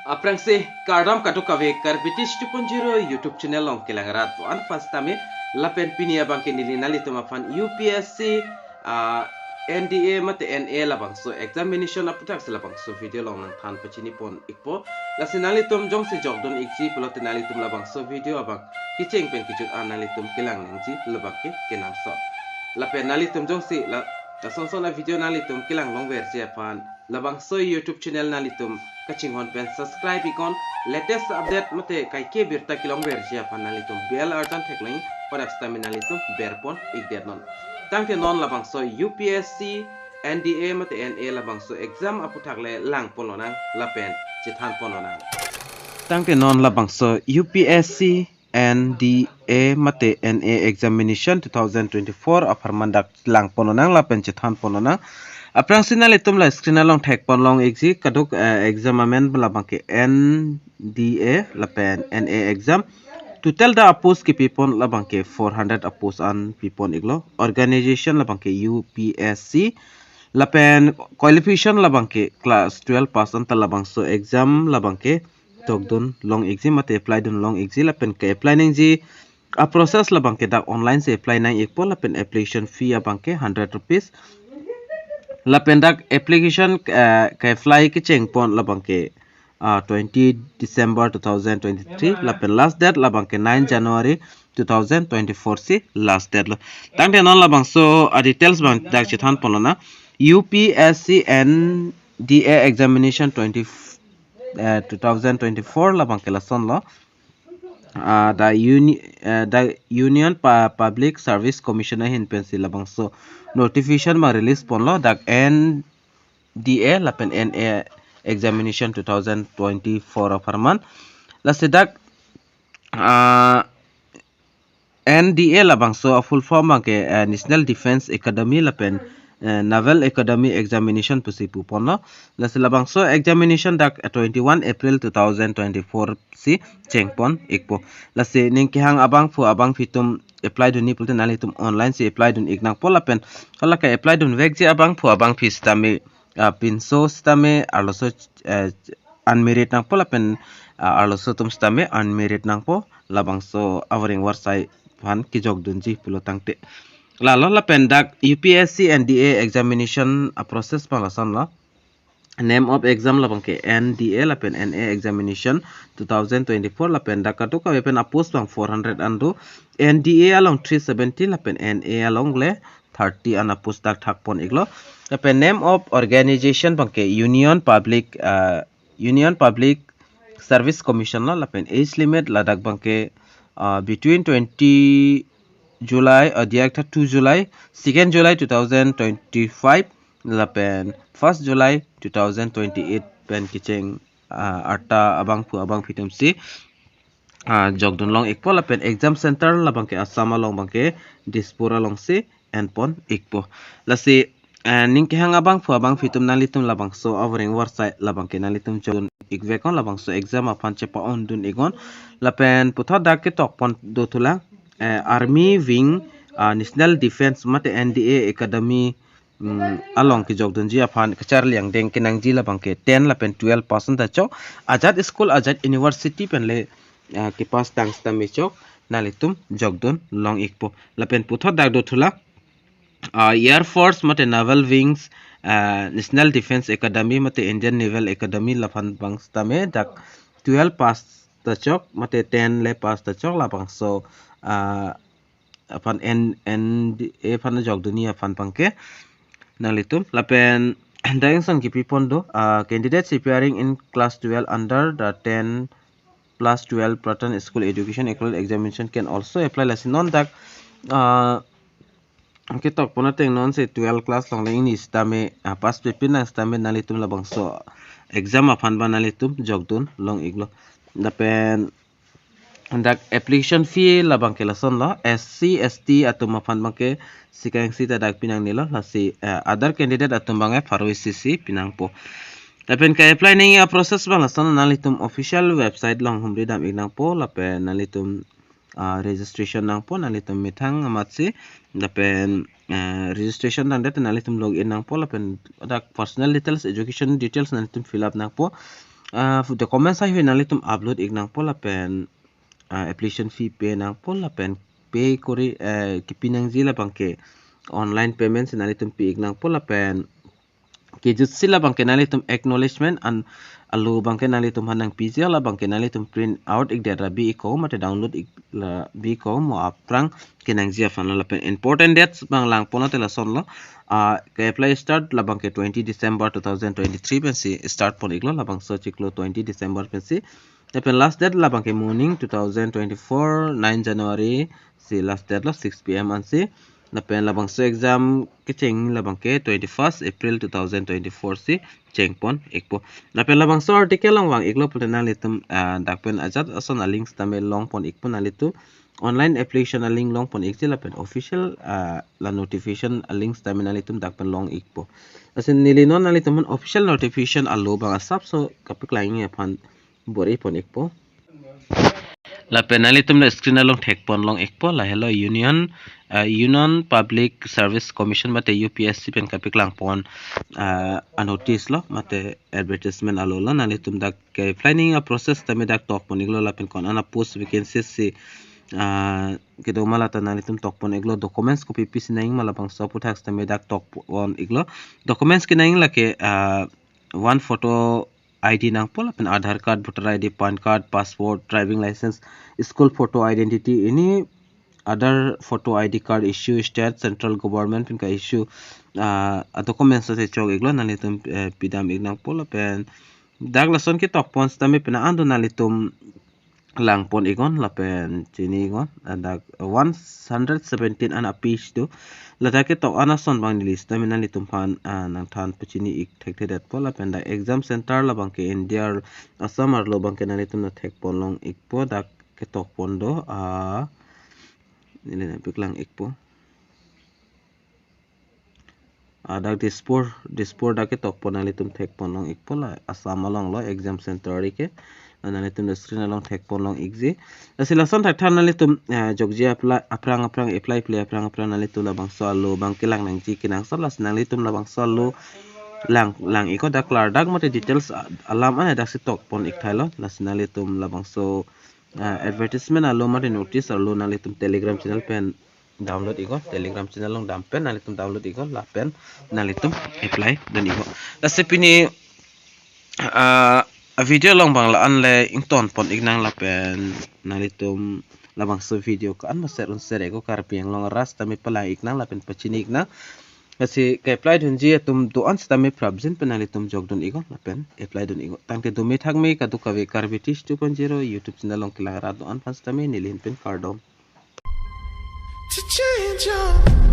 Aprangse kardam kato kave Karbitis 2.0 YouTube channel long kilangarat an first time lapen pinia bangke nili nali fan UPSC NDA mate NA labang so examination aputak labang so video long nang than pachini pon ikpo lasinali tum jong se jogdon ikji pelot nali tum labang so video abang kicheng pen kichut anali tum kilang nangji labang ke kenang so lapen nali tum jong se la son na video nali tum kilang long versi apan labang so YouTube channel nali tum kaching hon pen subscribe ikon latest update mate kai ke birta kilong versi apan nali tum bell arjan thekling pada stamina nali tum berpon ikdet non tangte non labang so UPSC NDA mate NA labang so exam aputhak le lang polonang lapen chithan polonang tangte non labang so UPSC NDA mate NA examination 2024 aparmandak lang polonang lapen chithan polonang aprang sinale tumla screen along thek ponlong exi kaduk exam amen labang ke NDA lapen NA exam total da appos ke pipon labang ke 400 appos an pipon iglo organization labang ke UPSC lapen qualification labang ke class 12 pass an labang so exam labang ke tokdun long exam mate apply dun long exam lapen ke apply ning ji a process labang ke dak online se apply nang ekpo lapen application fee abang ke 100 rupees lapen dak application ke apply ke cheng pon labang ke 20 December 2023 lapen last date labang ke 9 January 2024 si last date lo tangte non labang so details bang dak chithan polona UPSC NDA examination 2024 labang ke lason lo the Union Public Service Commissioner hin pensil labang so notification ma release pon lo dak NDA lapen NA examination 2024 of Harman la sedak NDA labang so full form ke National Defense Academy lapen Naval Academy examination pusipu pono la labang so examination dak 21 April 2024 si chengpon ikpo la se ning kihang abang fu abang fitum apply dun ni pulten alitum online si apply dun ignang polapen kala ka apply dun vekje abang fu abang fis tame pinso stame arloso unmerit nang po lapen arloso tum stame unmerit nang po labang so avering warsai pan kijog dunji pulo tangte lalo lapen dak UPSC NDA examination process palasan la name of exam labang ke NDA lapen NA examination 2024 lapen dak kato ka wepen apos bang 400 andu NDA along 370 lapen NA along le 30 ana pustak thakpon iglo the name of organization bangke Union Public Service Commission la lapen age limit ladak bangke between 20 July diak 2 July 2nd July 2025 lapen 1st July 2028 pen kicheng arta abang pu abang fitem si jogdon long ekpo lapen exam center labang ke Assam along bangke Dispura long si enpon ikpo lasi ning ke hang abang fu abang fitum nalitum labang so overing warsai labang ke nalitum jon ikvekon labang so exam apan chepa on dun igon lapen putha dak ke tokpon do tula army wing National Defense mate NDA Academy along ke jogdon ji apan kachar liang deng ke nang ji labang ke 10 lapen 12% da chok Azad School Azad University pen le ke pas tang stami chok nalitum jogdon long ikpo lapen putha dak do tula Air Force mate Naval Wings National Defense Academy mate Indian Naval Academy lapan bang stame dak 12 pass tachok mate 10 le pass tachok lapang so apan NDA pan jog dunia pan pangke nalitum lapen dayang sang ki pipondo candidates appearing in class 12 under the 10 plus 12 Platon School Education Equal Examination can also apply lesson non dak kitok puna teng non se 12 class long leng ni stame pas pipin na stame nalitum labang so exam apan ba nalitum jogdun long iglo dapen dak application fee labang ke lason lo SC ST atum apan bangke sikang sita dak pinang nilo lasi other candidate atum bangai faroi CC pinang po dapen ka apply ning process bang lason nalitum official website long humri dam ignang po lapen nalitum registration nang po nalitum mithang amatsi dapen registration nang data nalitum login nang po lapen dak personal details education details nalitum fill up nang po Document sa nalitum upload ignang pola pen application fee pay nang pola pen pay kori kipinang zila bangke online payments nalitum pi ignang pola pen kejut sila bangke nalitum acknowledgement and alu bangke nalitum hanang pizia la bangke nalitum print out ik data bi ko mate download ik la bi ko mo aprang kinang zia fan la pen important dates bang lang pona tela son lo ke apply start la bangke 20 December 2023 pen si start pon iglo la bang search iklo 20 December pen si pen last date la bangke morning 2024 9 January si last date lo 6 PM an si pen labang so exam kecheng labang ke 21st April 2024 si chengpon ekpo pen labang so article lang wang iklo putena litum dakpen ajat ason a links tame long pon ikpon alitu online application a link long pon ikje pen official la notification a links tame nalitum dakpen long ikpo asin nilinon nalitum official notification alo bang asap so kapik laingi apan bori pon ikpo la penalitum na screen along tek pon long ekpo la hello Union Public Service Commission mate UPSC pen kapik lang pon a notice lo mate advertisement alo la nalitum dak planning a process tame dak tok pon iglo la pen kon ana post vacancies si kedo mala ta nalitum tok pon iglo documents ko pipis naing mala bang support tax tame dak tok pon iglo documents kinaing la ke one photo ID nang pola pen Aadhaar card, voter ID, PAN card, passport, driving license, school photo identity, any other photo ID card issue state central government pen ka issue documents sa chog iglo nalitum pidam ignang pola pen daglason ki tok pon stami pen ando nalitum lang pon igon la pen chini igon dag 117 an apish do la take tok anason bang list tami nalitum pan nang than pachini ik thek that pola pen da exam center la bang ke India Assam ar lo bang ke nalitum na thek pon long ikpo dak ke tok pon do nili na piklang ikpo dak dispor dak ke tok pon nalitum thek pon long ikpo la Assam along lo exam center ke nalitum screen along thek pon long ikji asilason thak than nalitum jogja aprang apply play aprang nalitum la bang solo bang kilang nang ji kinang salas nalitum la bang solo lang iko dak lar dak mate details alam ana dak si tok pon ik thailo nalitum la bang so advertisement alo mate notice alo nalitum telegram channel pen download iko telegram channel long dampen nalitum download iko la pen nalitum apply dan iko dasepini a video long bang la anle ington pon ignang la pen nalitum labang so video ka an maser un sere ko karpi yang long ras tami pala ignang la pen pachini ignang kasi ka apply dun ji tum do an stami prabjin penalitum jogdon igo la pen apply dun igo tangke dumi thakme ka du kawe Karbi 2.0 YouTube channel long kilang ra do an pas tami nilin pen kardom to change your